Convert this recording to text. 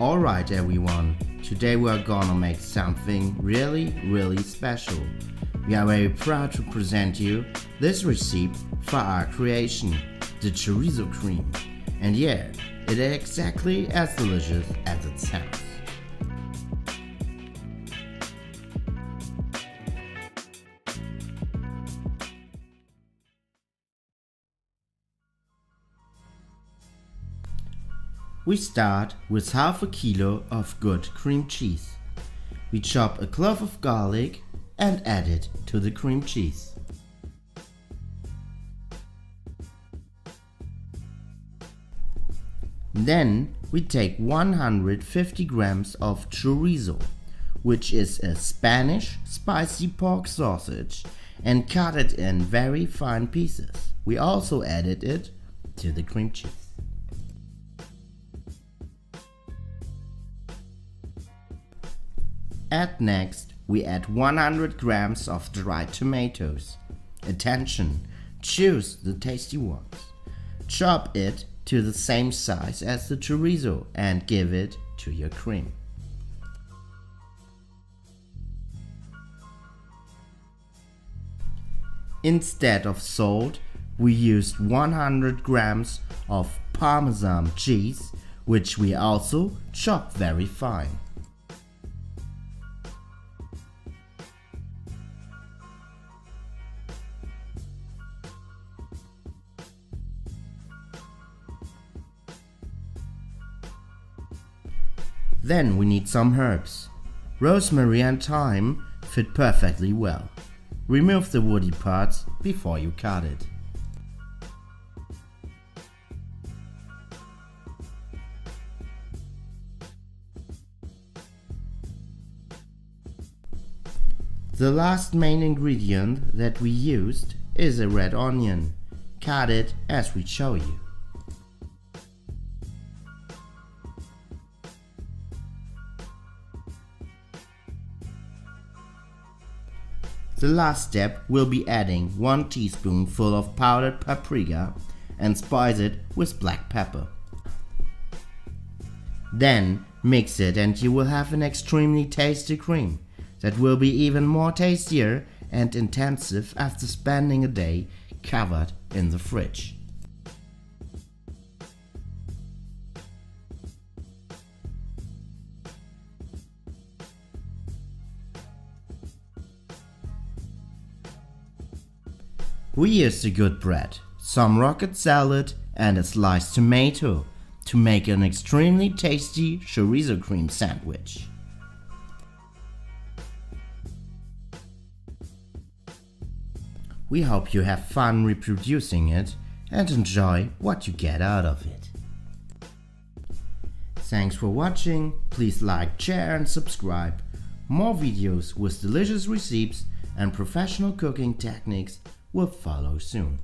Alright everyone, today we are gonna make something really special. We are very proud to present you this recipe for our creation, the Chorizo Cream. And yeah, it is exactly as delicious as it sounds. We start with half a kilo of good cream cheese. We chop a clove of garlic and add it to the cream cheese. Then we take 150 grams of chorizo, which is a Spanish spicy pork sausage, and cut it in very fine pieces. We also added it to the cream cheese. Next, we add 100 grams of dried tomatoes. Attention, choose the tasty ones. Chop it to the same size as the chorizo and give it to your cream. Instead of salt, we used 100 grams of Parmesan cheese, which we also chopped very fine. Then we need some herbs. Rosemary and thyme fit perfectly well. Remove the woody parts before you cut it. The last main ingredient that we used is a red onion. Cut it as we show you. The last step will be adding 1 teaspoonful of powdered paprika and spice it with black pepper. Then mix it and you will have an extremely tasty cream that will be even more tastier and intensive after spending a day covered in the fridge. We used a good bread, some rocket salad and a sliced tomato to make an extremely tasty chorizo cream sandwich. We hope you have fun reproducing it and enjoy what you get out of it. Thanks for watching, please like, share and subscribe. More videos with delicious recipes and professional cooking techniques will follow soon.